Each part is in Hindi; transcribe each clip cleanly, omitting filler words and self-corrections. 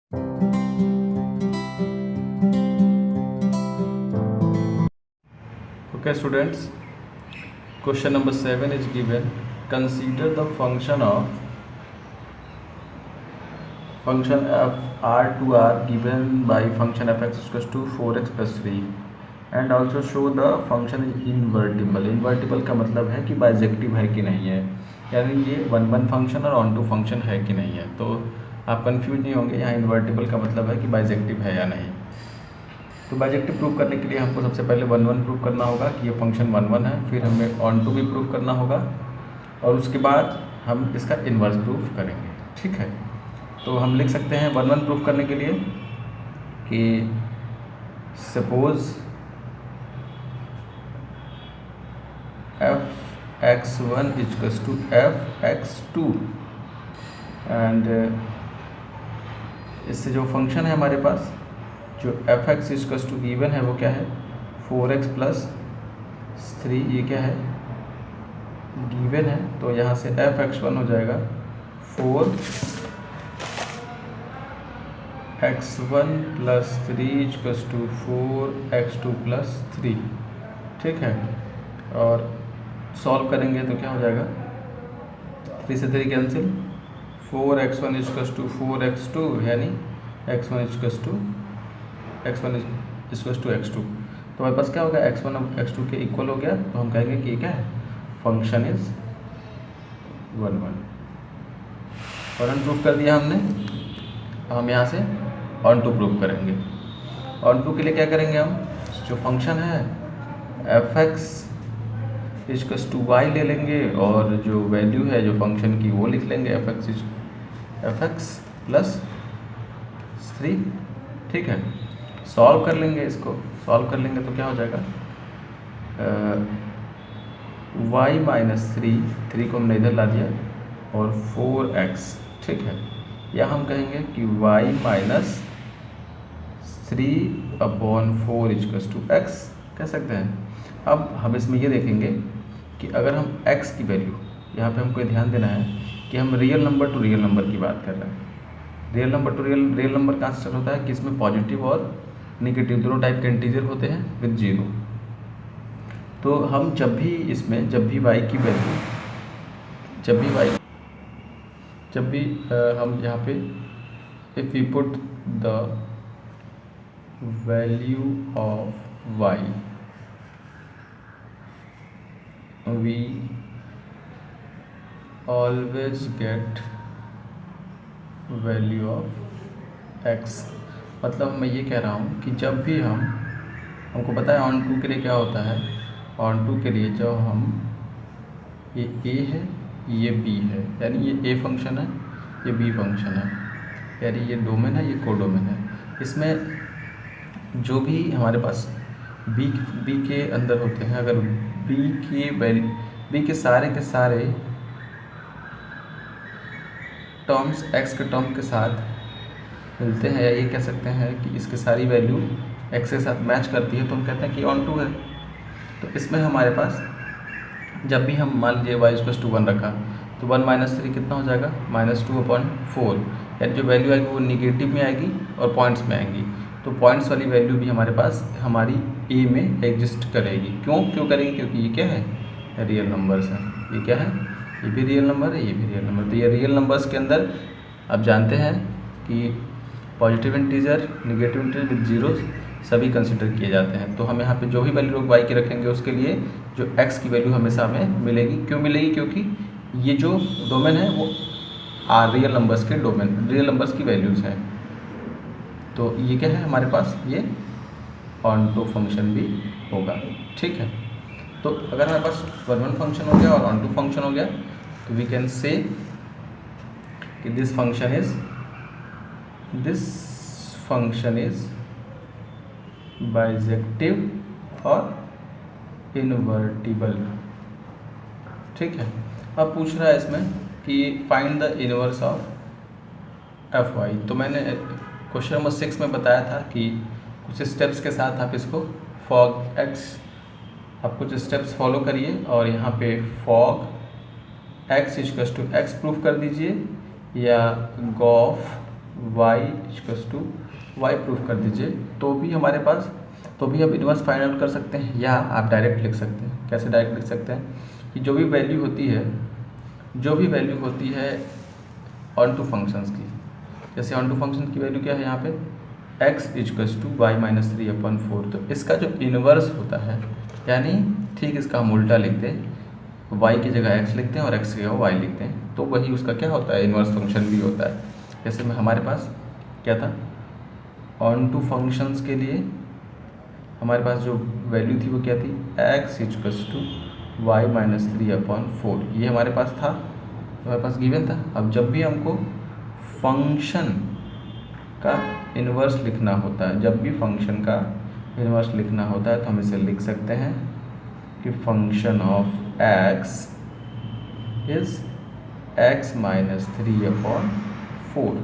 Okay students, question number 7 is given. Consider the function of function f r to r given by function f(x) equals to 4x plus 3 and also show the function is invertible. Invertible का मतलब है कि बाइजेक्टिव है कि नहीं है, यानी ये वन वन फंक्शन और ऑन टू फंक्शन है कि नहीं है। तो आप कंफ्यूज नहीं होंगे, यहाँ इन्वर्टिबल का मतलब है कि बाइजेक्टिव है या नहीं। तो बाइजेक्टिव प्रूव करने के लिए हमको सबसे पहले वन वन प्रूव करना होगा कि ये फंक्शन वन वन है, फिर हमें ऑन टू भी प्रूव करना होगा और उसके बाद हम इसका इन्वर्स प्रूफ करेंगे। ठीक है, तो हम लिख सकते हैं वन वन प्रूफ करने के लिए कि suppose f(x1) equals to f(x2) and इससे जो फंक्शन है हमारे पास, जो f(x) इक्वल्स टू गिवन है वो क्या है 4x प्लस 3, ये क्या है गिवन है। तो यहाँ से f(x1) हो जाएगा 4x1 plus 3 equals to 4x2 plus 3। ठीक है, और सॉल्व करेंगे तो क्या हो जाएगा 3 से 3 cancel, 4x1 equals to 4x2 यानी x1 इक्वल्स टू x2। तो हमारे पास क्या होगा x1 और x2 के इक्वल हो गया, तो हम कहेंगे कि ये क्या है फंक्शन इज वन वन। और हम प्रूफ कर दिया हमने, हम यहाँ से ऑन टू प्रूफ करेंगे। ऑन टू के लिए क्या करेंगे, हम जो फंक्शन है f(x) इक्वल्स टू y ले लेंगे और जो वैल्यू है जो फंक्शन की वो लिख लेंगे f(x) प्लस 3। ठीक है, सॉल्व कर लेंगे, इसको सॉल्व कर लेंगे तो क्या हो जाएगा y माइनस 3 को हमने इधर ला दिया और 4x। ठीक है, या हम कहेंगे कि y minus 3/4 equals to x कह सकते हैं। अब हम इसमें ये देखेंगे कि अगर हम x की वैल्यू, यहाँ पे हमको ध्यान देना है कि हम real number two real number की बात कर रहे हैं। Real number two real number कहाँ से स्टार्ट होता है कि इसमें पॉजिटिव और निगेटिव दोनों टाइप के इंटीजर होते हैं विद जीरो। तो हम जब भी y की वैल्यू हम यहाँ पे if we put the value of y we always get value of x। मतलब मैं ये कह रहा हूँ कि जब भी हमको पता है ऑन टू के लिए क्या होता है, ऑन टू के लिए जब हम ये a है ये b है, यानी ये a फंक्शन है ये b फंक्शन है, यानी ये डोमेन है ये कोडोमेन है। इसमें जो भी हमारे पास b के अंदर होते हैं, अगर b के सारे टर्म्स x के टर्म के साथ मिलते हैं, या ये कह सकते हैं कि इसके सारी वैल्यू x के साथ मैच करती है, तो हम कहते हैं कि ऑन टू है। तो इसमें हमारे पास जब भी हम मान लीजिए y इक्वल्स टू 1 रखा तो 1 माइनस 3 कितना हो जाएगा -2/4, यानी जो वैल्यू आएगी वो निगेटिव में आएगी और पॉइंट्स में आएगी। तो पॉइंट्स वाली वैल्यू भी हमारे पास हमारी a में एग्जिस्ट करेगी। क्यों करेगी, क्योंकि ये क्या है रियल नंबर्स है। ये क्या है, ये भी रियल नंबर है ये भी रियल नंबर। तो ये रियल नंबर्स के अंदर आप जानते हैं कि positive integer negative integer with zero सभी कंसिडर किए जाते हैं। तो हम यहाँ पे जो भी वैल्यू लोग y की रखेंगे उसके लिए जो x की वैल्यू हमेशा हमें मिलेगी। क्यों मिलेगी, क्योंकि ये जो डोमेन है वो रियल नंबर्स के रियल नंबर्स की वैल्यूज़ हैं। तो ये क्या है हमारे पास, ये ऑन टू फंक्शन भी होगा। ठीक है, तो अगर हमारे पास वन वन फंक्शन हो गया और ऑन टू फंक्शन हो गया तो वी कैन से कि दिस फंक्शन इज बाइजेक्टिव और इनवर्टिबल। ठीक है, अब पूछ रहा है इसमें कि find the inverse of F Y. तो मैंने क्वेश्चन नंबर 6 में बताया था कि कुछ स्टेप्स के साथ आप इसको फॉग एक्स, आप कुछ स्टेप्स फॉलो करिए और यहाँ पे fog x equals to x proof कर दीजिए, या gof y equals to y proof कर दीजिए, तो भी हमारे पास, तो भी आप इन्वर्स फाइंड आउट कर सकते हैं, या आप डायरेक्ट लिख सकते हैं। कैसे डायरेक्ट लिख सकते हैं कि जो भी वैल्यू होती है ऑन टू फंक्शंस की, जैसे ऑन टू फंक्शन की वैल्यू क्या है यहाँ पे x equals to y minus 3/4, तो इसका जो इन्वर्स होता है, यानी ठीक इसका हम उल्टा लिखते हैं, y की जगह x लिखते हैं और x की जगह y लिखते हैं, तो वही उसका क्या होता है, इन्वर्स फंक्शन भी होता है। जैसे में हमारे पास क्या था, ऑन टू फंक्शंस के लिए हमारे पास जो वैल्यू थी वो क्या थी, x equals to y minus 3/4, ये हमारे पास था, हमारे पास गिवन था। अब जब भी हमको फंक्शन का इन्वर्स लिखना होता है, जब भी फंक्शन का इन्वर्स लिखना होता है, तो हम इसे लिख सकते हैं कि function of x is x minus 3/4,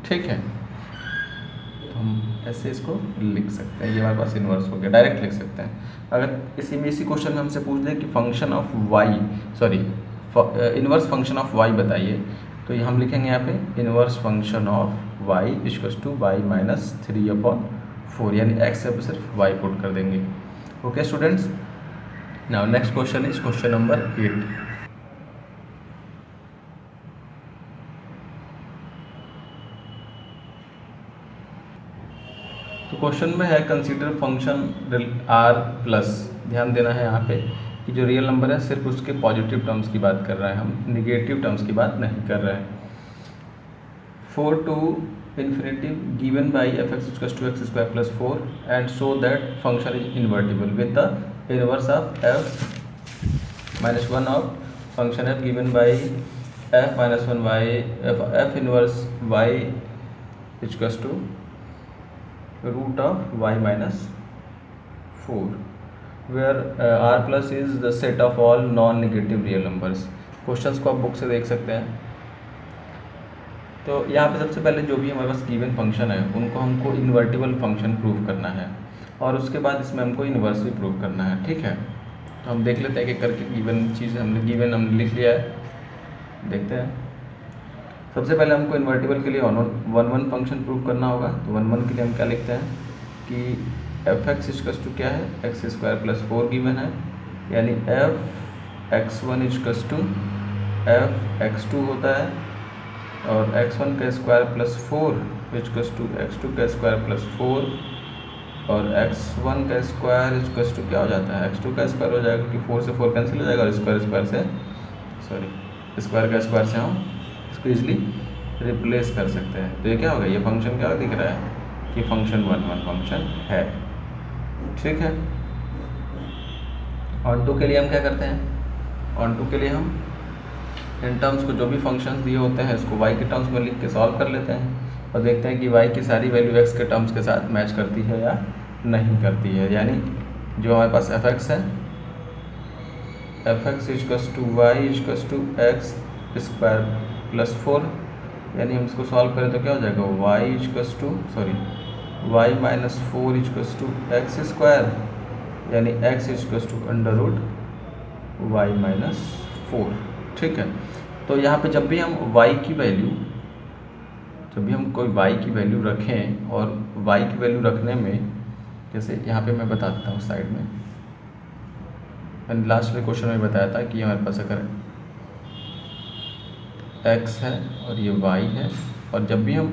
ठीक है। तो हम ऐसे इसको लिख सकते हैं, ये हमारे पास इन्वर्स हो गया, डायरेक्ट लिख सकते हैं। अगर इसी क्वेश्चन में हमसे पूछ दें कि function of inverse function of y बताइए, तो ये हम लिखेंगे यहाँ पे inverse function of y equals to y minus 3/4, यानी x से सिर्फ y पुट कर देंगे। Okay students, now next question is question number 8। तो क्वेश्चन में है कंसीडर फंक्शन r प्लस, ध्यान देना है यहाँ पे कि जो रियल नंबर है सिर्फ उसके पॉजिटिव टर्म्स की बात कर रहे हैं, हम निगेटिव टर्म्स की बात नहीं कर रहे हैं। 4 to infinity given by f(x) equals to x square plus 4 and so that function is invertible with the inverse of f minus 1 of function f given by f minus 1 y f inverse y equals to root of y minus 4, where r plus is the set of all non-negative real numbers। Questions को आप बुक से देख सकते हैं। तो यहाँ पे सबसे पहले जो भी हमारे पास गिवन फंक्शन है उनको हमको इन्वर्टिबल फंक्शन प्रूव करना है, और उसके बाद इसमें हमको इन्वर्स भी प्रूव करना है, ठीक है। तो हम देख लेते हैं कि करके गिवन हमने लिख लिया है, देखते हैं। सबसे पहले हमको इन्वर्टिबल के लिए 1 फंक्शन प्रूव करना होगा। तो 1 के लिए हम क्या लिखते हैं कि f(x) इक्वल्स टू क्या है, x स्क्वायर प्लस 4 गिवन है, यानी f(x1) इक्वल्स टू f(x2) होता है, और x1 का square plus 4 equals to x2 का स्क्वायर प्लस 4, और x1 का स्क्वायर इक्वल्स टू क्या हो जाता है, x2 का स्क्वायर हो जाएगा, क्योंकि 4 से 4 कैंसिल हो जाएगा, और स्क्वायर का स्क्वायर से हम इसको ईजिली रिप्लेस कर सकते हैं। तो ये क्या होगा, ये फंक्शन क्या दिख रहा है कि फंक्शन 1 फंक्शन है, ठीक है। ऑन टू के लिए हम क्या करते हैं, ऑन टू के लिए हम इन टर्म्स को जो भी फंक्शंस दिए होते हैं इसको y के टर्म्स में लिख के सॉल्व कर लेते हैं, और देखते हैं कि y की सारी वैल्यू x के टर्म्स के साथ मैच करती है या नहीं करती है। यानी जो हमारे पास f(x) है, f(x) equals to y equals to x square plus 4, यानी हम इसको सॉल्व करें तो क्या हो जाएगा, y minus 4 equals to x square, यानी x equals to under root y minus 4, ठीक है। तो यहाँ पे जब भी हम कोई y की वैल्यू रखें, और y की वैल्यू रखने में, जैसे यहाँ पे मैं बता देता हूँ साइड में, मैंने लास्ट में क्वेश्चन में बताया था कि हमारे पास अगर x है और ये y है, और जब भी हम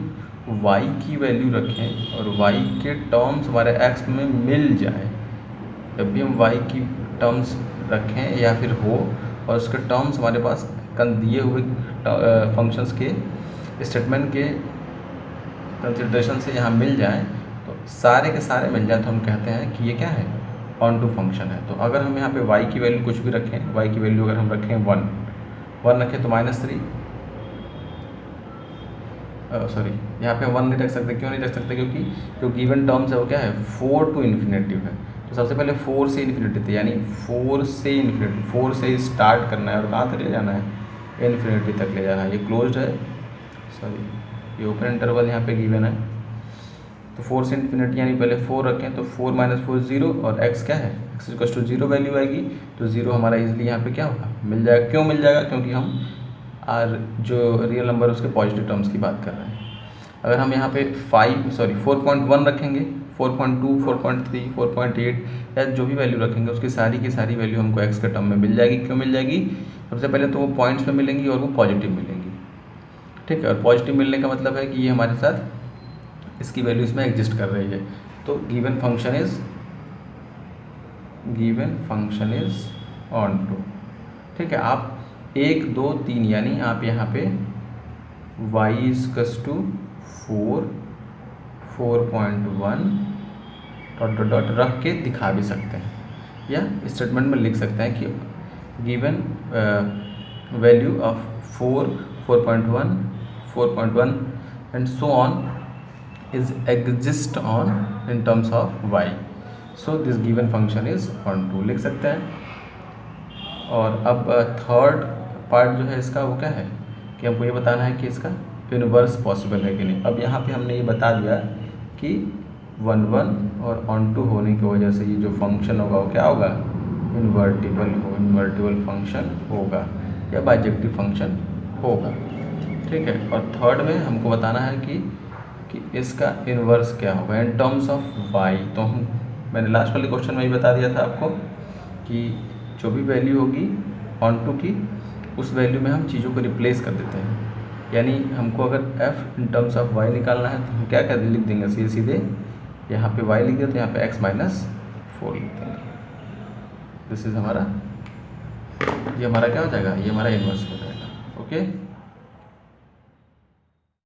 y की वैल्यू रखें और y के टर्म्स हमारे x में मिल जाए, जब भी हम y की टर्म्स रखें या फिर हो और उसके टर्म्स हमारे पास दिए हुए फंक्शंस के स्टेटमेंट के कंसिडरेशन से यहाँ मिल जाए, तो सारे के सारे मिल जाए, तो हम कहते हैं कि ये क्या है, ऑन टू फंक्शन है। तो अगर हम यहाँ पे y की वैल्यू कुछ भी रखें, y की वैल्यू अगर हम रखें 1 रखें तो -3, यहाँ पे 1 नहीं रख सकते, क्यों नहीं रख सकते, क्योंकि जो गिवन टर्म्स है वो क्या है, 4 to इन्फिनिटी है। तो सबसे पहले 4 से इन्फिनिटी थे, यानी 4 से ही स्टार्ट करना है और कहाँ तक ले जाना है, इन्फिनिटी तक ले जाना है। ये क्लोज्ड है, ये ओपन इंटरवल यहाँ पे गिवन है। तो 4 से इन्फिनिटी, यानी पहले 4 रखें तो 4 - 4 0, और x क्या है, x इक्वल टू 0 वैल्यू आएगी, तो 0 हमारा इजीली यहाँ पे क्या होगा, मिल जाएगा। क्यों मिल जाएगा, क्योंकि हम जो रियल नंबर उसके पॉजिटिव टर्म्स की बात कर रहे हैं। अगर हम यहाँ पे 4.1 रखेंगे, 4.2, 4.3, 4.8 या जो भी वैल्यू रखेंगे उसकी सारी की सारी वैल्यू हमको एक्स के टर्म में मिल जाएगी। क्यों मिल जाएगी? सबसे पहले तो वो पॉइंट्स में मिलेंगी और वो पॉजिटिव मिलेंगी, ठीक है। और पॉजिटिव मिलने का मतलब है कि ये हमारे साथ इसकी वैल्यू इसमें एग्जिस्ट कर रही है। तो given function is onto, ठीक है। आप 1, 2, 3 यानी आप यहाँ पे y equals to 4, 4.1 dot dot dot रख के दिखा भी सकते हैं, या स्टेटमेंट में लिख सकते हैं कि given value of 4, 4.1, 4.1 and so on is exist on in terms of y, so this given function is on to लिख सकते हैं। और अब थर्ड पार्ट जो है इसका वो क्या है कि हमको ये बताना है कि इसका इनवर्स पॉसिबल है कि नहीं। अब यहाँ पे हमने ये बता दिया कि 1, 1 और ऑन टू होने की वजह से ये जो फंक्शन होगा वो क्या होगा, इन्वर्टिबल फंक्शन होगा या बाइजेक्टिव फंक्शन होगा, ठीक है। और थर्ड में हमको बताना है कि इसका इन्वर्स क्या होगा इन टर्म्स ऑफ y। तो मैंने लास्ट वाले क्वेश्चन में ही बता दिया था आपको कि जो भी वैल्यू होगी ऑन टू की, उस वैल्यू में हम चीज़ों को रिप्लेस कर देते हैं। यानी हमको अगर f in terms of y निकालना है तो हम क्या कर लिख देंगे, सीधे यहाँ पे y लिख दिया तो यहाँ पे x माइनस 4 लिख देंगे। दिस इज़ हमारा, ये हमारा क्या हो जाएगा, ये हमारा इन्वर्स हो जाएगा। ओके।